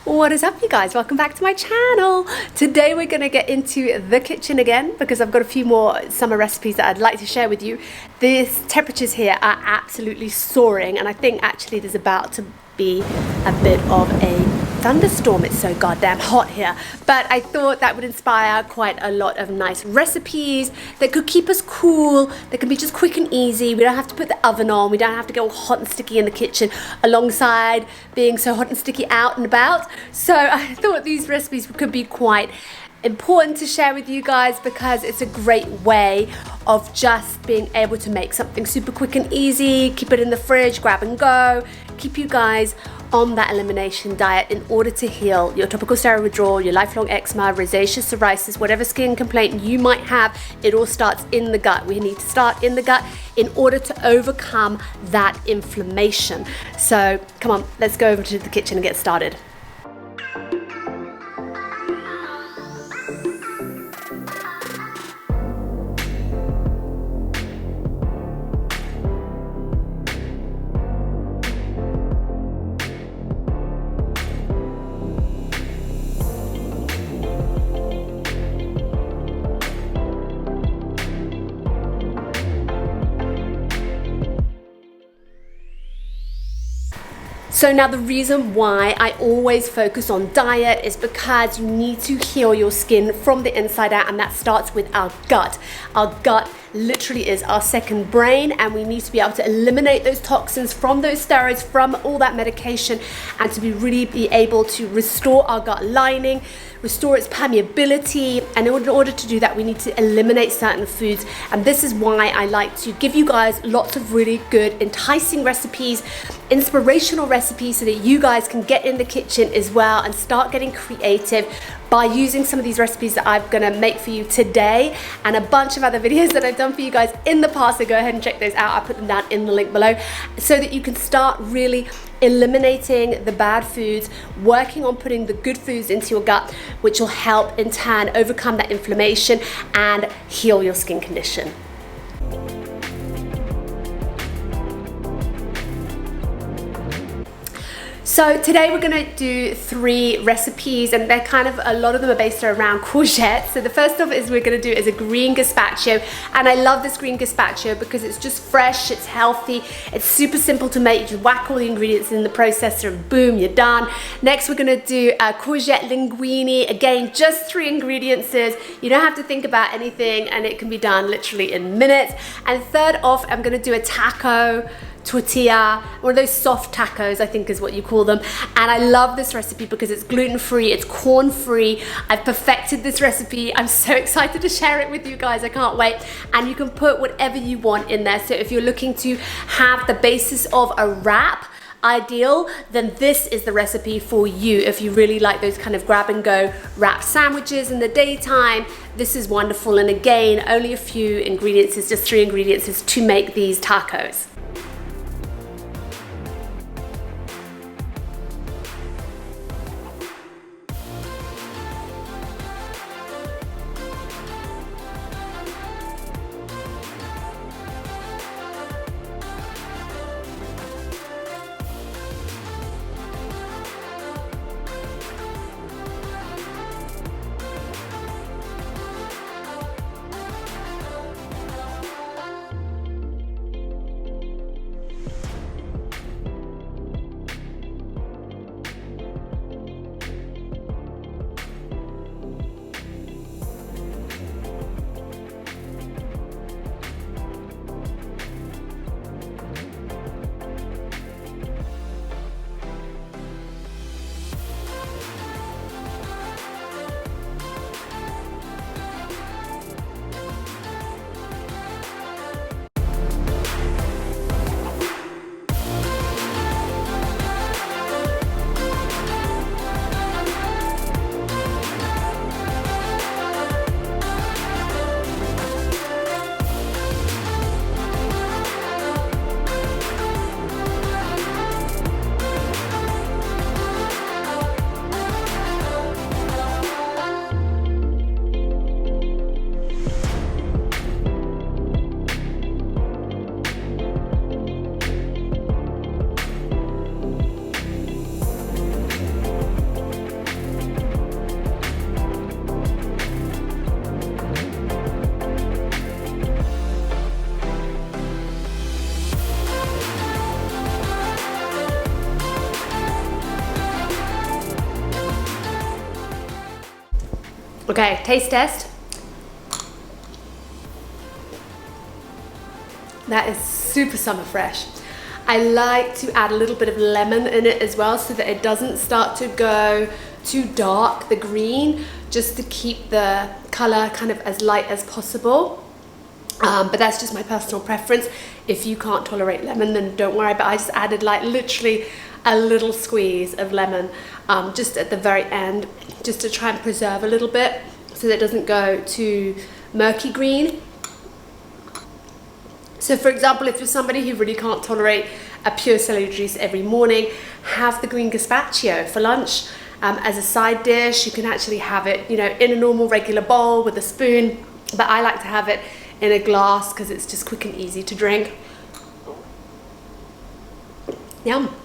What is up, you guys? Welcome back to my channel. Today we're gonna get into the kitchen again because I've got a few more summer recipes that I'd like to share with you. These temperatures here are absolutely soaring, and I think actually there's about to be a bit of a thunderstorm. It's so goddamn hot here, but I thought that would inspire quite a lot of nice recipes that could keep us cool, that can be just quick and easy. We don't have to put the oven on, we don't have to get all hot and sticky in the kitchen alongside being so hot and sticky out and about. So I thought these recipes could be quite important to share with you guys because it's a great way of just being able to make something super quick and easy, keep it in the fridge, grab and go, keep you guys on that elimination diet in order to heal your topical steroid withdrawal, your lifelong eczema, rosacea, psoriasis, whatever skin complaint you might have. It all starts in the gut. We need to start in the gut in order to overcome that inflammation. So come on, let's go over to the kitchen and get started. So now the reason why I always focus on diet is because you need to heal your skin from the inside out, and that starts with our gut. Our gut literally is our second brain, and we need to be able to eliminate those toxins from those steroids, from all that medication, and to really be able to restore our gut lining, restore its permeability. And in order to do that, we need to eliminate certain foods. And this is why I like to give you guys lots of really good, enticing recipes, inspirational recipes, so that you guys can get in the kitchen as well and start getting creative by using some of these recipes that I'm gonna make for you today, and a bunch of other videos that I've done for you guys in the past. So go ahead and check those out. I'll put them down in the link below so that you can start really eliminating the bad foods, working on putting the good foods into your gut, which will help in turn overcome that inflammation and heal your skin condition. So today we're gonna do 3 recipes, and they're kind of, a lot of them are based around courgette. So the first of is we're gonna do is a green gazpacho, and I love this green gazpacho because it's just fresh, it's healthy, it's super simple to make. You just whack all the ingredients in the processor and boom, you're done. Next we're gonna do a courgette linguine. Again, just 3 ingredients. You don't have to think about anything, and it can be done literally in minutes. And third off, I'm gonna do a taco tortilla, one of those soft tacos, I think is what you call them. And I love this recipe because it's gluten-free, it's corn-free. I've perfected this recipe. I'm so excited to share it with you guys. I can't wait. And you can put whatever you want in there. So if you're looking to have the basis of a wrap ideal, then this is the recipe for you. If you really like those kind of grab and go wrap sandwiches in the daytime, this is wonderful. And again, only a few ingredients, it's just 3 ingredients to make these tacos. Okay, taste test. That is super summer fresh. I like to add a little bit of lemon in it as well so that it doesn't start to go too dark, the green, just to keep the color kind of as light as possible. But that's just my personal preference. If you can't tolerate lemon, then don't worry, but I just added like literally a little squeeze of lemon just at the very end, just to try and preserve a little bit so that it doesn't go too murky green. So for example, if you're somebody who really can't tolerate a pure celery juice every morning, have the green Gaspachio for lunch as a side dish. You can actually have it, you know, in a normal regular bowl with a spoon, but I like to have it in a glass because it's just quick and easy to drink. Yum.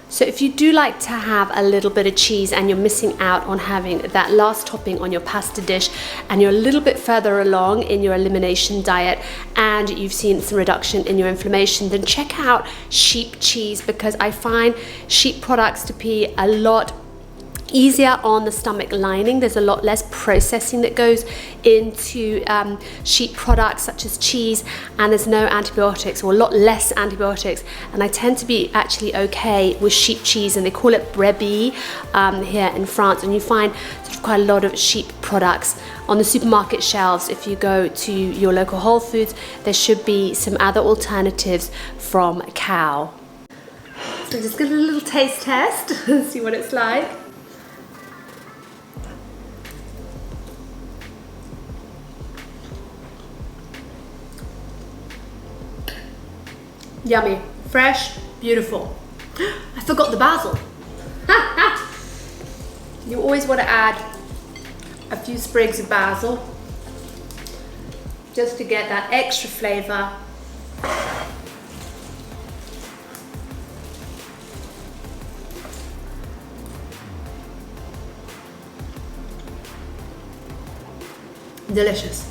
So if you do like to have a little bit of cheese and you're missing out on having that last topping on your pasta dish, and you're a little bit further along in your elimination diet and you've seen some reduction in your inflammation, then check out sheep cheese, because I find sheep products to be a lot easier on the stomach lining. There's a lot less processing that goes into sheep products such as cheese, and there's no antibiotics, or a lot less antibiotics, and I tend to be actually okay with sheep cheese, and they call it brebis here in France, and you find sort of quite a lot of sheep products on the supermarket shelves. If you go to your local Whole Foods, there should be some other alternatives from cow. So just give it a little taste test, see what it's like. Yummy, fresh, beautiful. I forgot the basil. You always want to add a few sprigs of basil just to get that extra flavor. Delicious.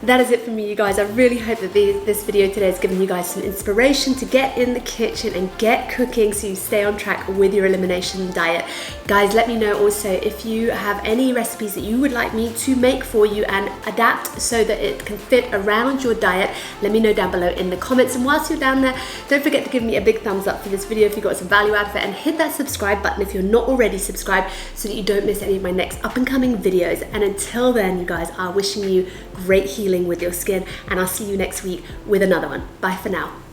that is it for me, you guys. I really hope that this video today has given you guys some inspiration to get in the kitchen and get cooking so you stay on track with your elimination diet. Guys, let me know also if you have any recipes that you would like me to make for you and adapt so that it can fit around your diet. Let me know down below in the comments. And whilst you're down there, don't forget to give me a big thumbs up for this video if you got some value out of it, and hit that subscribe button if you're not already subscribed so that you don't miss any of my next up and coming videos. And until then, you guys, I'm wishing you great healing with your skin, and I'll see you next week with another one. Bye for now.